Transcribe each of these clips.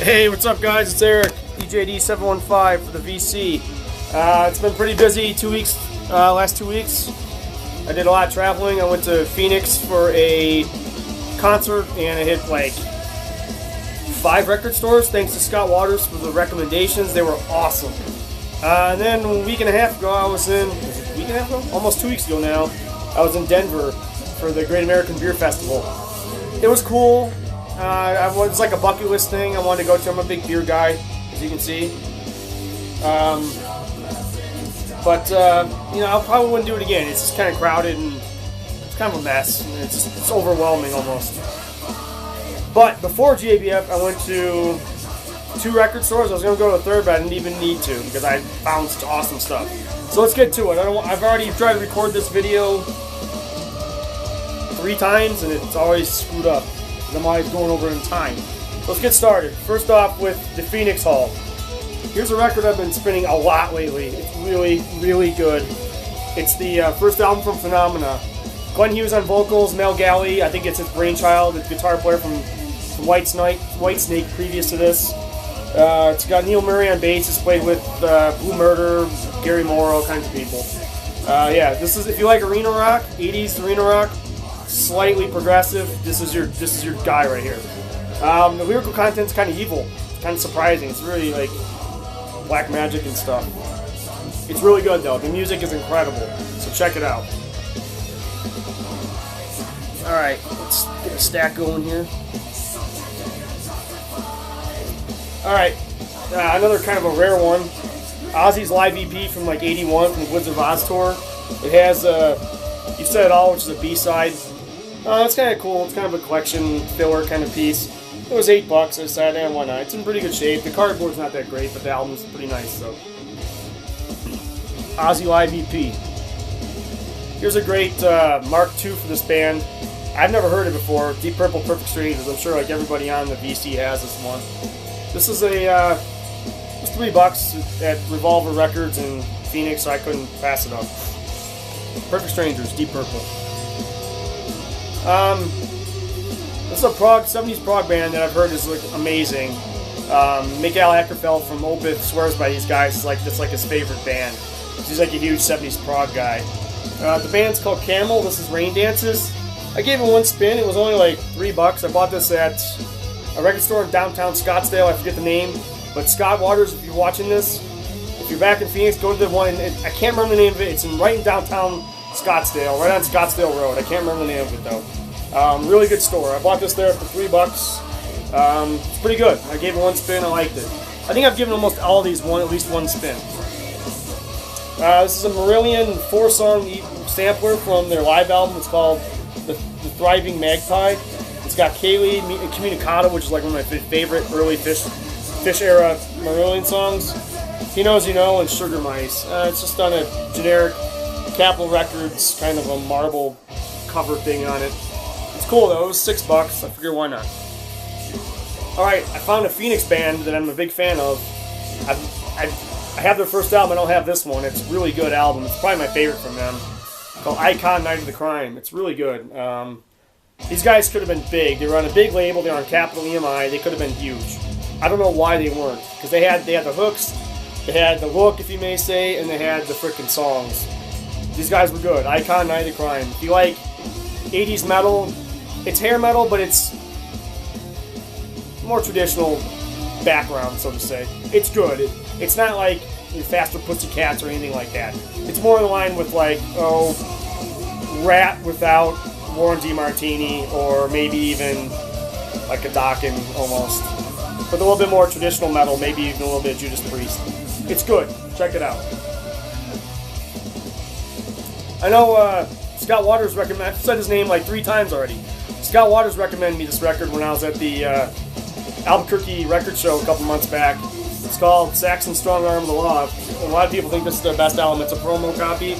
Hey, what's up guys? It's Eric, EJD715 for the VC. It's been pretty busy last 2 weeks. I did a lot of traveling. I went to Phoenix for a concert and I hit like 5 record stores thanks to Scott Waters for the recommendations. They were awesome. And then a week and a half ago, almost 2 weeks ago now, I was in Denver for the Great American Beer Festival. It was cool. It was like a bucket list thing I wanted to go to. I'm a big beer guy, as you can see. You know, I probably wouldn't do it again. It's just kind of crowded and it's kind of a mess. It's overwhelming almost. But before GABF, I went to 2 record stores. I was going to go to a third, but I didn't even need to because I found such awesome stuff. So let's get to it. I've already tried to record this video 3 times and it's always screwed up. I'm always going over in time. Let's get started. First off with the Phoenix Hall. Here's a record I've been spinning a lot lately. It's really, really good. It's the first album from Phenomena. Glenn Hughes on vocals, Mel Galley, I think it's his brainchild, the guitar player from Whitesnake previous to this. It's got Neil Murray on bass. It's played with Blue Murder, Gary Moore, all kinds of people. Yeah, this is, if you like arena rock, 80s arena rock, slightly progressive, this is your guy right here. The lyrical content's kind of evil, kind of surprising. It's really like black magic and stuff. It's really good though. The music is incredible, so check it out. Alright, let's get a stack going here. Alright, another kind of a rare one. Ozzy's live EP from like 81 from the Wizard of Oz tour. It has You Said It All, which is a B-side. It's kind of cool. It's kind of a collection filler kind of piece. It was $8. I decided, why not? It's in pretty good shape. The cardboard's not that great, but the album's pretty nice. So, Ozzy Live EP. Here's a great Mark II for this band. I've never heard it before. Deep Purple, Perfect Strangers. I'm sure like everybody on the VC has this one. This is it was $3 at Revolver Records in Phoenix, so I couldn't pass it up. Perfect Strangers, Deep Purple. This is a 70s prog band that I've heard is like amazing. Mikael Åkerfeldt from Opeth swears by these guys. It's like his favorite band. He's like a huge 70s prog guy. The band's called Camel. This is Rain Dances. I gave it 1 spin. It was only like $3. I bought this at a record store in downtown Scottsdale. I forget the name, but Scott Waters, if you're watching this, if you're back in Phoenix, go to the one. I can't remember the name of it. It's right in downtown Scottsdale, right on Scottsdale Road. I can't remember the name of it though. Really good store. I bought this there for $3. It's pretty good. I gave it 1 spin. I liked it. I think I've given almost all of these at least 1 spin. This is a Marillion 4-song sampler from their live album. It's called The Thriving Magpie. It's got Kaylee, Communicado, which is like one of my favorite early Fish era Marillion songs. He Knows You Know, and Sugar Mice. It's just on a generic Capitol Records kind of a marble cover thing on it. It's cool though. It was $6. I figured why not. Alright, I found a Phoenix band that I'm a big fan of. I have their first album. I don't have this one. It's a really good album. It's probably my favorite from them. It's called Icon Night of the Crime. It's really good. These guys could have been big. They were on a big label. They were on Capitol EMI. They could have been huge. I don't know why they weren't. Because they had the hooks, they had the look, if you may say, and they had the frickin' songs. These guys were good. Icon Night of the Crime. If you like 80s metal, it's hair metal, but it's more traditional background, so to say. It's good. It's not like Faster Pussycats or anything like that. It's more in line with like, Rat without Warren DeMartini, or maybe even like a Dokken almost. But a little bit more traditional metal, maybe even a little bit of Judas Priest. It's good. Check it out. I know Scott Waters recommended, I've said his name like 3 times already. Scott Waters recommended me this record when I was at the Albuquerque record show a couple months back. It's called Saxon Strong Arm of the Law. A lot of people think this is their best album. It's a promo copy.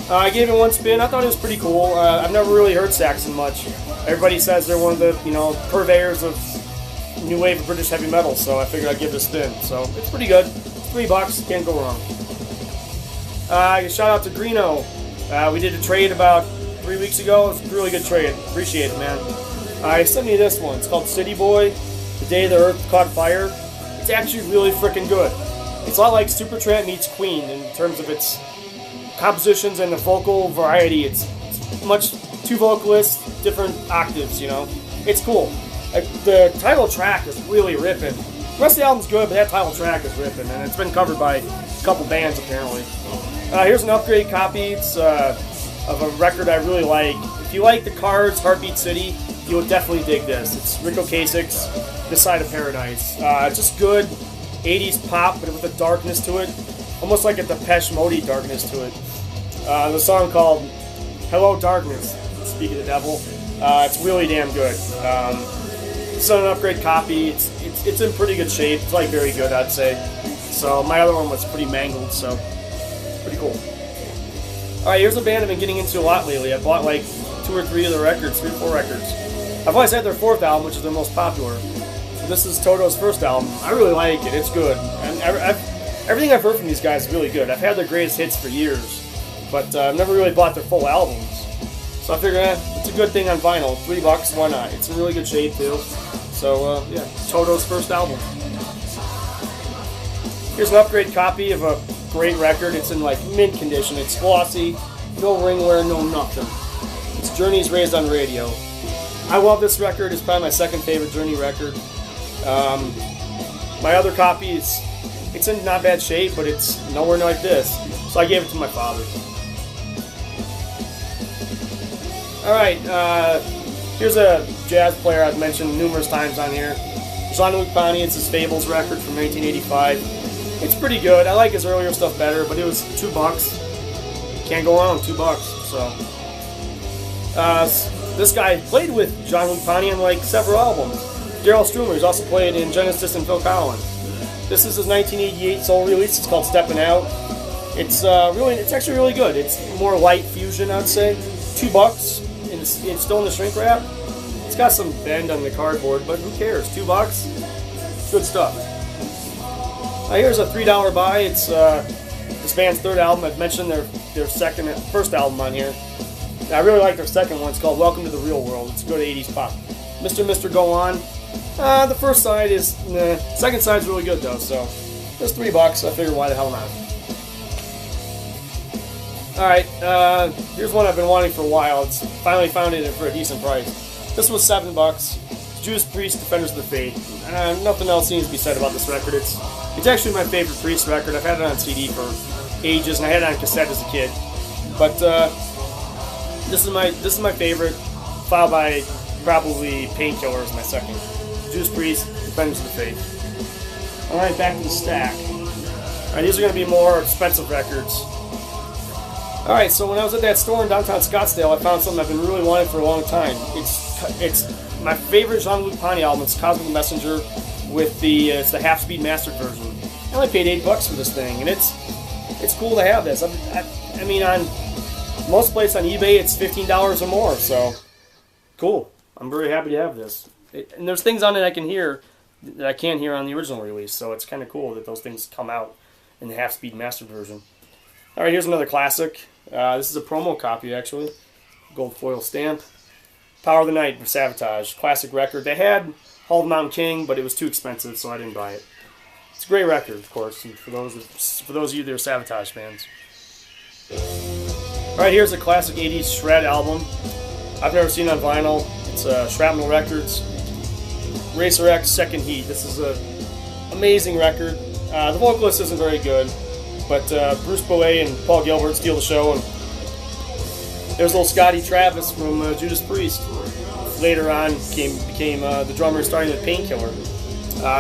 I gave it 1 spin. I thought it was pretty cool. I've never really heard Saxon much. Everybody says they're one of the, purveyors of new wave of British heavy metal, so I figured I'd give it a spin. So it's pretty good. $3, can't go wrong. Shout out to Greeno. We did a trade about 3 weeks ago. It's a really good trade. Appreciate it, man. He sent me this one. It's called City Boy, The Day the Earth Caught Fire. it's actually really freaking good. It's a lot like Supertramp meets Queen in terms of its compositions and the vocal variety. It's much two vocalists, different octaves, you know. It's cool. Like, the title track is really ripping. The rest of the album's good, but that title track is ripping, and it's been covered by a couple bands apparently. Here's an upgrade copy. It's of a record I really like. If you like the Cars, Heartbeat City, you will definitely dig this. It's Ric Ocasek's This Side of Paradise. Just good 80s pop, but with a darkness to it. Almost like a Depeche Mode darkness to it. The song called Hello Darkness, Speak of the Devil. It's really damn good. It's an upgrade copy. It's in pretty good shape. It's like very good, I'd say. So my other one was pretty mangled, so pretty cool. Alright, here's a band I've been getting into a lot lately. I bought like 2 or 3 of their records, 3 or 4 records. I've always had their 4th album, which is their most popular. So this is Toto's 1st album. I really like it. It's good. And everything I've heard from these guys is really good. I've had their greatest hits for years, but I've never really bought their full albums. So I figured it's a good thing on vinyl. $3, why not? It's in really good shape too. So yeah, Toto's 1st album. Here's an upgrade copy of a great record. It's in like mint condition. It's glossy, no ring wear, no nothing. It's Journey's Raised on Radio. I love this record. It's probably my 2nd favorite Journey record. My other copy it's in not bad shape, but it's nowhere like this. So I gave it to my father. Alright, here's a jazz player I've mentioned numerous times on here. Jean-Luc Ponty. It's his Fables record from 1985. It's pretty good. I like his earlier stuff better, but it was $2. Can't go wrong, $2. So, this guy played with Jean-Luc Ponty on like several albums. Daryl Strummer. He's also played in Genesis and Phil Collins. This is his 1988 solo release. It's called Steppin' Out. It's actually really good. It's more light fusion, I'd say. $2. It's still in the shrink wrap. It's got some bend on the cardboard, but who cares? $2. Good stuff. Here's a $3 buy. It's this band's 3rd album. I've mentioned their 1st album on here. I really like their 2nd one. It's called Welcome to the Real World. It's good 80s pop. Mr. Go On. The first side is, nah. 2nd side's really good though, so it's $3. I figured why the hell not. Alright, here's one I've been wanting for a while. It's finally found it for a decent price. This was $7. Judas Priest, Defenders of the Faith. Nothing else seems to be said about this record. It's actually my favorite Priest record. I've had it on CD for ages, and I had it on cassette as a kid. But this is my favorite, followed by probably Painkiller as my 2nd. Judas Priest, Defenders of the Faith. All right, back to the stack. All right, these are going to be more expensive records. All right, so when I was at that store in downtown Scottsdale, I found something I've been really wanting for a long time. It's my favorite Jean-Luc Ponty album. It's Cosmic Messenger with it's the half-speed mastered version. I only paid $8 for this thing, and it's cool to have this. I mean, on most places on eBay, it's $15 or more. So cool. I'm very happy to have this. And there's things on it I can hear that I can't hear on the original release. So it's kind of cool that those things come out in the half-speed mastered version. All right, here's another classic. This is a promo copy, actually. Gold foil stamp. Power of the Night for Savatage. Classic record. They had Hall of the Mountain King, but it was too expensive, so I didn't buy it. It's a great record, of course, and for those of you that are Savatage fans. All right, here's a classic 80s shred album. I've never seen it on vinyl. It's Shrapnel Records. Racer X Second Heat. This is an amazing record. The vocalist isn't very good, but Bruce Bowie and Paul Gilbert steal the show, and there's little Scotty Travis from Judas Priest. Later on became the drummer starting with Painkiller.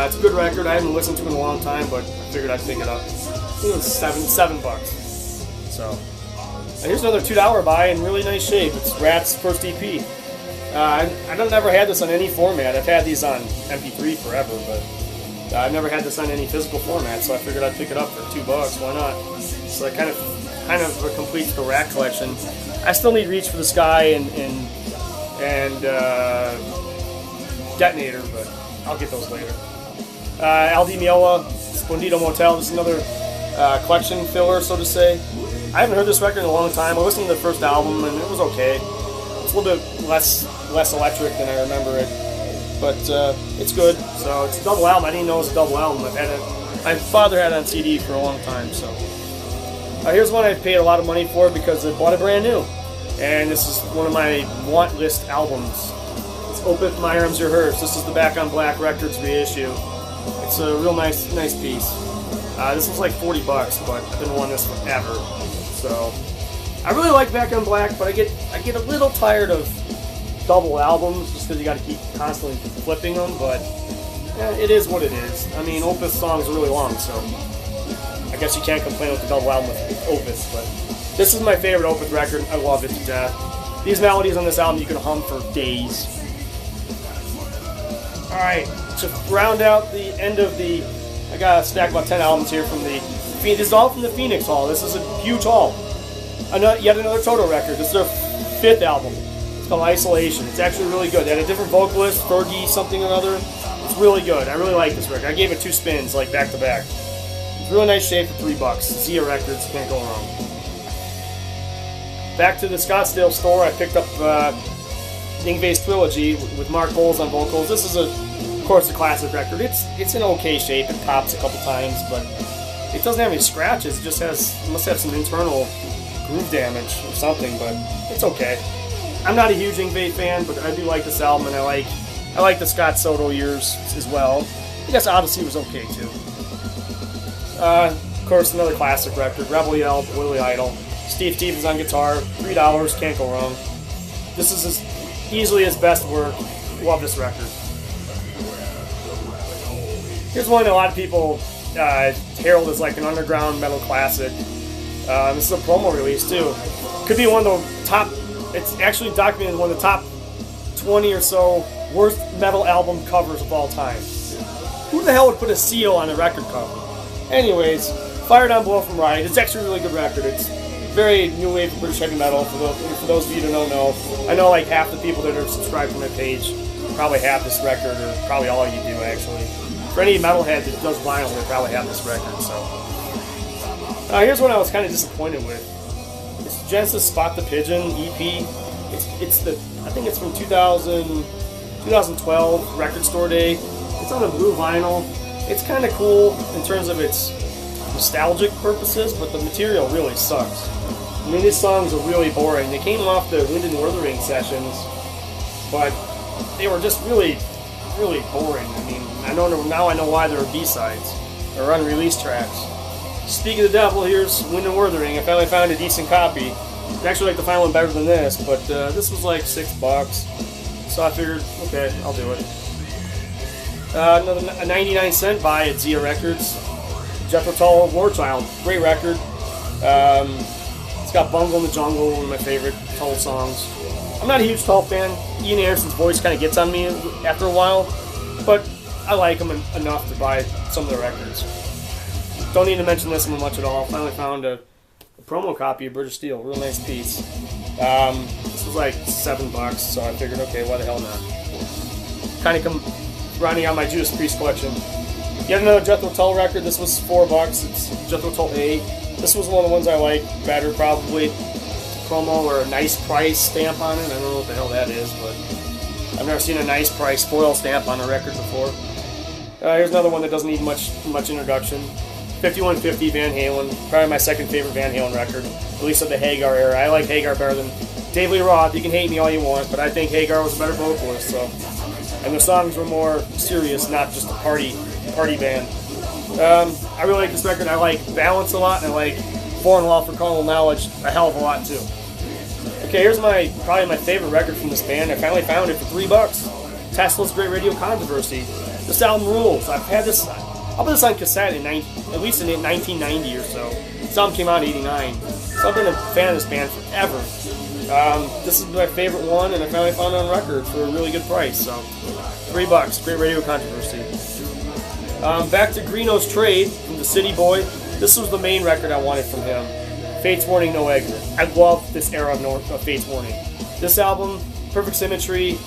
It's a good record. I haven't listened to it in a long time, but I figured I'd pick it up. I think it was $7. So, and here's another $2 buy in really nice shape. It's Rat's first EP. I don't never had this on any format. I've had these on MP3 forever, but I've never had this on any physical format. So I figured I'd pick it up for $2. Why not? So it kind of completes the Rat collection. I still need Reach for the Sky and Detonator, but I'll get those later. Al Di Meola, Splendido Motel. This is another collection filler, so to say. I haven't heard this record in a long time. I listened to the first album, and it was okay. It's a little bit less electric than I remember it. but it's good. So it's a double album. I didn't know it was a double album. My father had it on CD for a long time. So here's one I paid a lot of money for because I bought it brand new, and this is one of my want list albums. It's Opeth, My Arms Are Hers. This is the Back on Black Records reissue. It's a real nice piece. This was like 40 bucks, but I've been wanting this forever. So I really like Back on Black, but I get a little tired of double albums just because you got to keep constantly flipping them. But it is what it is. I mean, Opeth songs are really long, so I guess you can't complain with the double album with Opeth. But this is my favorite Opeth record. I love it to death. These melodies on this album you can hum for days. All right, to round out the end of I got a stack about 10 albums here from this is all from the Phoenix Hall. This is a huge hall. Yet another Toto record. This is their 5th album. It's called Isolation. It's actually really good. They had a different vocalist, Fergie something or other. It's really good. I really like this record. I gave it 2 spins, like back to back. It's really nice shape for $3. Zia Records, can't go wrong. Back to the Scottsdale store, I picked up Yngwie's Trilogy with Mark Bowles on vocals. This is of course, a classic record. It's in okay shape. It pops a couple times, but it doesn't have any scratches. It just must have some internal groove damage or something, but it's okay. I'm not a huge Yngwie fan, but I do like this album, and I like the Scott Soto years as well. I guess Odyssey was okay too. Of course, another classic record, Rebel Yell, Willie Idol. Steve Stevens on guitar, $3, can't go wrong. This is easily his best work. Love this record. Here's one that a lot of people herald as like an underground metal classic. This is a promo release too. Could be one of the top, it's actually documented one of the top 20 or so worst metal album covers of all time. Who the hell would put a seal on a record cover? Anyways, Fire Down Below from Riot. It's actually a really good record. It's very new wave of British heavy metal. For those of you who don't know, I know like half the people that are subscribed to my page probably have this record, or probably all you do actually. For any metalhead that does vinyl, they probably have this record. So here's what I was kind of disappointed with. It's Genesis Spot the Pigeon EP. I think it's from 2012 Record Store Day. It's on a blue vinyl. It's kind of cool in terms of its nostalgic purposes, but the material really sucks. I mean, these songs are really boring. They came off the Wind and Wuthering sessions, but they were just really, really boring. I mean, now I know why there are B-sides or unreleased tracks. Speaking of the devil, here's Wind and Wuthering. I finally found a decent copy. I actually like the final one better than this, but this was like $6. So I figured, okay, I'll do it. A 99-cent buy at Zia Records. Jethro Tull, War Child, great record. It's got Bungle in the Jungle, one of my favorite Tull songs. I'm not a huge Tull fan. Ian Anderson's voice kind of gets on me after a while, but I like him enough to buy some of the records. Don't need to mention this one much at all. Finally found a promo copy of British Steel, real nice piece. This was like $7, so I figured, okay, why the hell not? Kind of come rounding out my Judas Priest collection. Yet another Jethro Tull record. This was $4. It's Jethro Tull A. This was one of the ones I like better, probably. Promo or a nice price stamp on it. I don't know what the hell that is, but I've never seen a nice price foil stamp on a record before. Here's another one that doesn't need much introduction. 5150 Van Halen. Probably my second favorite Van Halen record, at least of the Hagar era. I like Hagar better than Dave Lee Roth. You can hate me all you want, but I think Hagar was a better vocalist. So, and the songs were more serious, not just a party band. I really like this record. I like Balance a lot, and I like Foreign Law for Carnal Knowledge a hell of a lot too. Okay, here's probably my favorite record from this band. I finally found it for $3. Tesla's Great Radio Controversy. This album rules. I'll put this on cassette at least in 1990 or so. This album came out in '89. So I've been a fan of this band forever. This is my favorite one, and I finally found it on record for a really good price. So $3. Great Radio Controversy. Back to Greeno's Trade from the City Boy. This was the main record I wanted from him. Fate's Warning, No Exit. I love this era of Fate's Warning. This album, Perfect Symmetry,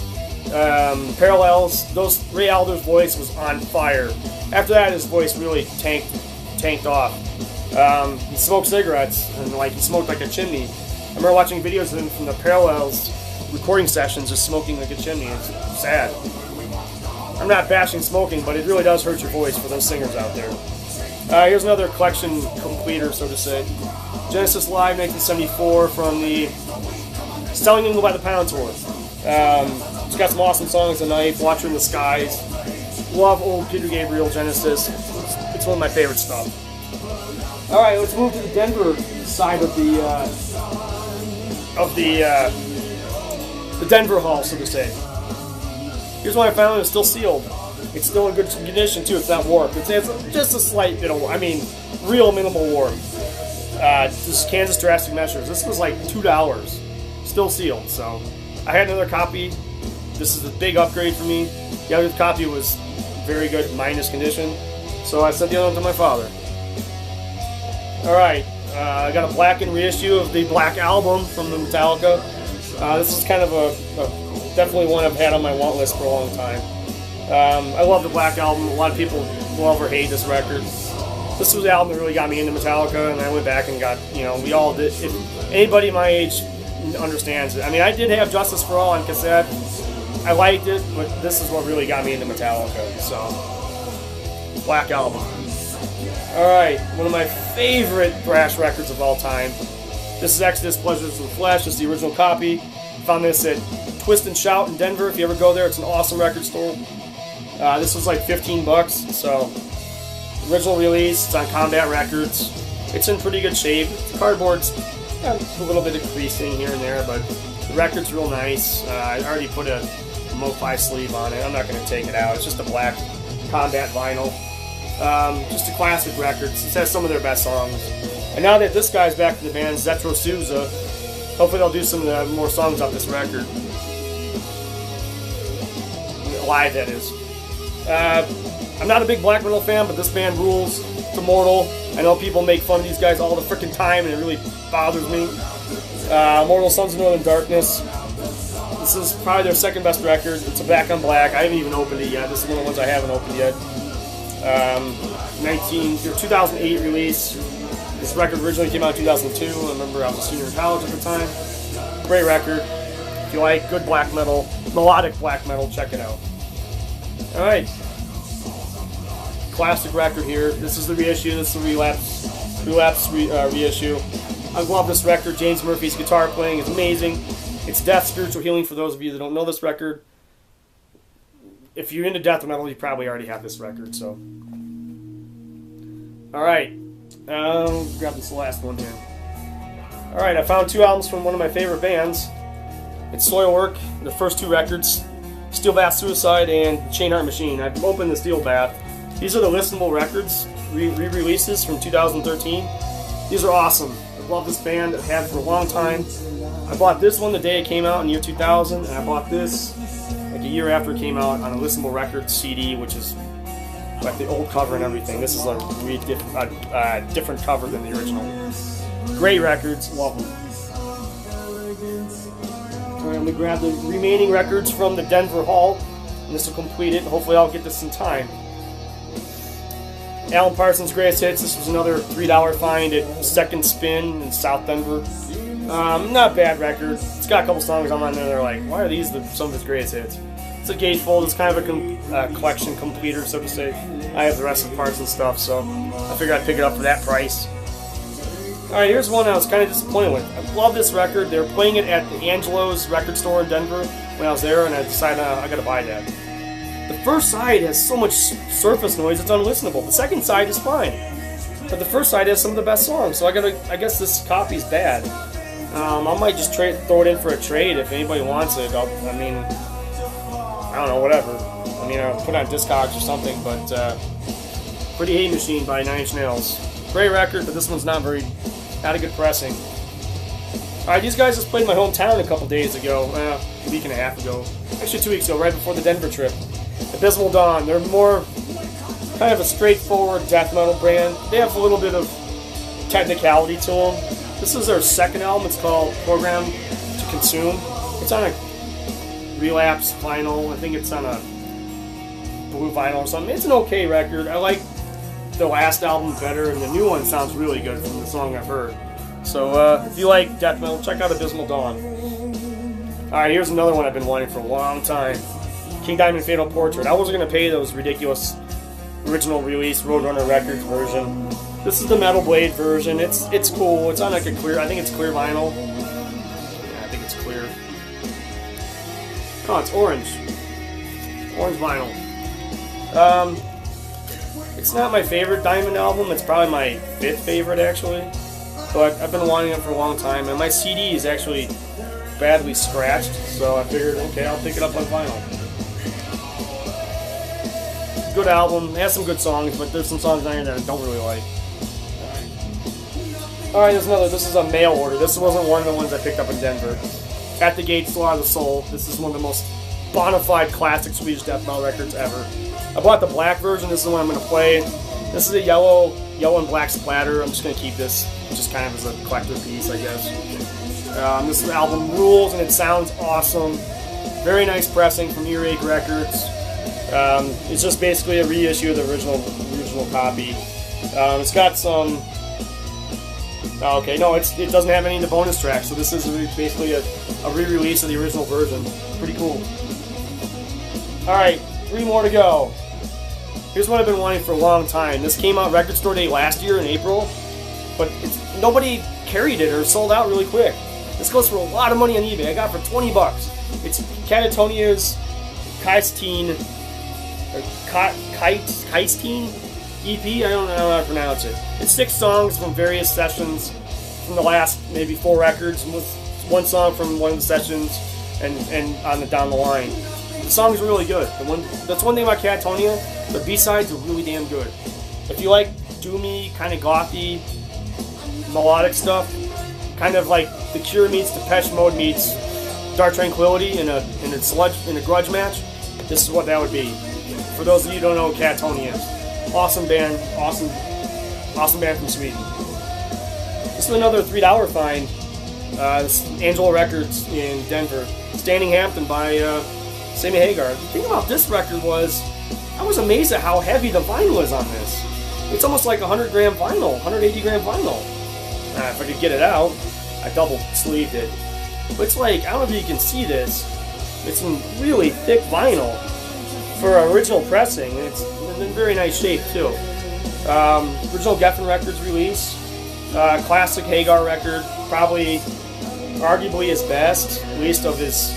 Parallels, Ray Alder's voice was on fire. After that, his voice really tanked off. He smoked cigarettes, and he smoked like a chimney. I remember watching videos of him from the Parallels recording sessions, just smoking like a chimney. It's sad. I'm not bashing smoking, but it really does hurt your voice for those singers out there. Here's another collection completer, so to say. Genesis Live 1974 from the Selling England by the Pound tour. It's got some awesome songs, The Knife, Watcher in the Skies. Love old Peter Gabriel Genesis. It's one of my favorite stuff. Alright, let's move to the Denver side of the Denver Hall, so to say. Here's one I found, it's still sealed. It's still in good condition too, it's not warped. It has just a slight bit of, real minimal warp. This is Kansas Drastic Measures. This was like $2. Still sealed, so I had another copy. This is a big upgrade for me. The other copy was very good, minus condition. So I sent the other one to my father. Alright, I got a blackened reissue of the Black Album from the Metallica. This is kind of definitely one I've had on my want list for a long time. I love the Black Album. A lot of people love or hate this record. This was the album that really got me into Metallica, and I went back and got, we all did. If anybody my age understands it. I mean, I did have Justice for All on cassette. I liked it, but this is what really got me into Metallica. So, Black Album. Alright, one of my favorite thrash records of all time. This is Exodus Pleasures of the Flesh. This is the original copy. Found this at Twist and Shout in Denver. If you ever go there, it's an awesome record store. This was like $15, so original release. It's on Combat Records. It's in pretty good shape. The cardboard's got a little bit of creasing here and there, but the record's real nice. I already put a MoFi sleeve on it. I'm not going to take it out. It's just a black Combat vinyl. Just a classic record. This has some of their best songs. And now that this guy's back in the band, Zetro Souza, hopefully they'll do some more songs off this record. Live, that is. I'm not a big black metal fan, but this band rules. It's Immortal. I know people make fun of these guys all the freaking time, and it really bothers me. Immortal Sons of Northern Darkness. This is probably their second best record. It's a Back on Black. I haven't even opened it yet. This is one of the ones I haven't opened yet. 2008 release. This record originally came out in 2002. I remember I was a senior in college at the time. Great record. If you like good black metal, melodic black metal, check it out. Alright. Classic record here. This is the reissue. This is the relapse reissue. I love this record. James Murphy's guitar playing is amazing. It's death spiritual healing for those of you that don't know this record. If you're into death metal, you probably already have this record, so. Alright. Grab this last one here. Alright, I found two albums from one of my favorite bands. It's Soilwork, the first two records. Steel Bath Suicide and Chain Heart Machine. I've opened the Steel Bath. These are the listenable records, re-releases from 2013. These are awesome. I love this band. I've had it for a long time. I bought this one the day it came out in year 2000, and I bought this like a year after it came out on a listenable record CD, which is like the old cover and everything. This is a really different cover than the original. Great records, love them. Alright, I'm going to grab the remaining records from the Denver Hall, and this will complete it. Hopefully I'll get this in time. Alan Parsons' Greatest Hits. This was another $3 find at Second Spin in South Denver. Not a bad record. It's got a couple songs on there that are like, why are these some of his greatest hits? It's a gatefold. It's kind of a collection completer, so to say. I have the rest of the parts and stuff, so I figured I'd pick it up for that price. Alright, here's one I was kind of disappointed with. I love this record. They were playing it at the Angelo's record store in Denver when I was there, and I decided I gotta buy that. The first side has so much surface noise it's unlistenable. The second side is fine, but the first side has some of the best songs. So I guess this copy's bad. I might just throw it in for a trade if anybody wants it. I don't know, whatever. I'll put it on Discogs or something. But Pretty Hate Machine by Nine Inch Nails. Great record, but this one's not a good pressing. Alright, these guys just played in my hometown a couple days ago, a week and a half ago. Actually 2 weeks ago, right before the Denver trip. Abysmal Dawn. They're more kind of a straightforward death metal band. They have a little bit of technicality to them. This is their second album. It's called Program to Consume. It's on a relapse vinyl. I think it's on a blue vinyl or something. It's an okay record. I like the last album better, and the new one sounds really good from the song I've heard. So if you like death metal, check out Abysmal Dawn. Alright, here's another one I've been wanting for a long time. King Diamond Fatal Portrait. I wasn't gonna pay those ridiculous original release Roadrunner Records version. This is the Metal Blade version. It's cool. It's on like a clear. I think it's clear vinyl. Yeah, I think it's clear. Oh, it's orange. Orange vinyl. It's not my favorite Diamond album. It's probably my 5th favorite actually. But I've been wanting it for a long time, and my CD is actually badly scratched, so I figured, okay, I'll pick it up on vinyl. Good album. It has some good songs, but there's some songs on here that I don't really like. Alright, there's another. This is a mail order. This wasn't one of the ones I picked up in Denver. At the Gates, Slaughter of the Soul. This is one of the most bona fide classic Swedish death metal records ever. I bought the black version. This is the one I'm going to play. This is a yellow and black splatter. I'm just going to keep this just kind of as a collector piece, I guess. This album rules and it sounds awesome. Very nice pressing from Earache Records. It's just basically a reissue of the original copy. It's got some. Okay, no, it doesn't have any of the bonus tracks, so this is basically a re-release of the original version. Pretty cool. Alright, 3 more to go. Here's what I've been wanting for a long time. This came out record store day last year in April, but nobody carried it or sold out really quick. This goes for a lot of money on eBay. I got it for 20 bucks. It's Catatonia's Kaistine EP, I don't know how to pronounce it. It's 6 songs from various sessions from the last maybe 4 records, with 1 song from one of the sessions and on the down the line. The song's really good. That's one thing about Catatonia. The B-sides are really damn good. If you like doomy, kind of gothy, melodic stuff, kind of like The Cure meets Depeche Mode meets Dark Tranquillity in a grudge match, this is what that would be. For those of you who don't know what Catatonia is. Awesome band, awesome band from Sweden. This is another $3 find. This is Angela Records in Denver. Standing Hampton by Sammy Hagar. The thing about this record was, I was amazed at how heavy the vinyl is on this. It's almost like 100 gram vinyl, 180 gram vinyl. If I could get it out, I double sleeved it. But it's like, I don't know if you can see this, it's some really thick vinyl for original pressing, and it's in very nice shape too. Original Geffen Records release, classic Hagar record, probably arguably his best, at least of his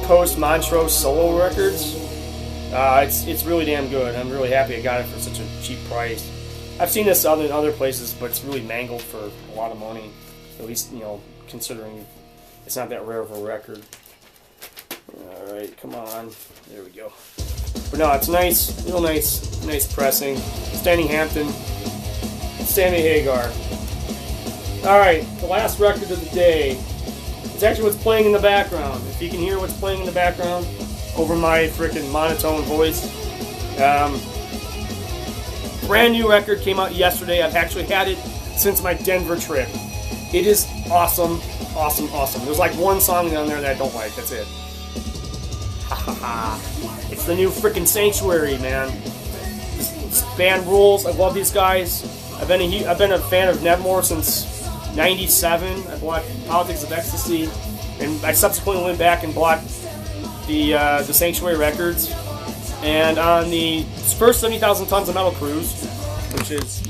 post-Montrose solo records. It's really damn good. I'm really happy I got it for such a cheap price. I've seen this in other places, but it's really mangled for a lot of money. At least, you know, considering it's not that rare of a record. Alright, come on. There we go. But no, it's nice, real nice pressing. Standing Hampton, Sammy Hagar. Alright, the last record of the day. It's actually what's playing in the background. If you can hear what's playing in the background over my freaking monotone voice. Brand new record came out yesterday. I've actually had it since my Denver trip. It is awesome, awesome, awesome. There's like 1 song on there that I don't like. That's it. Ha ha ha. It's the new freaking Sanctuary, man. This band rules. I love these guys. I've been a fan of Nevermore since '97. I bought Politics of Ecstasy, and I subsequently went back and bought the Sanctuary records. And on the first 70,000 Tons of Metal cruise, which is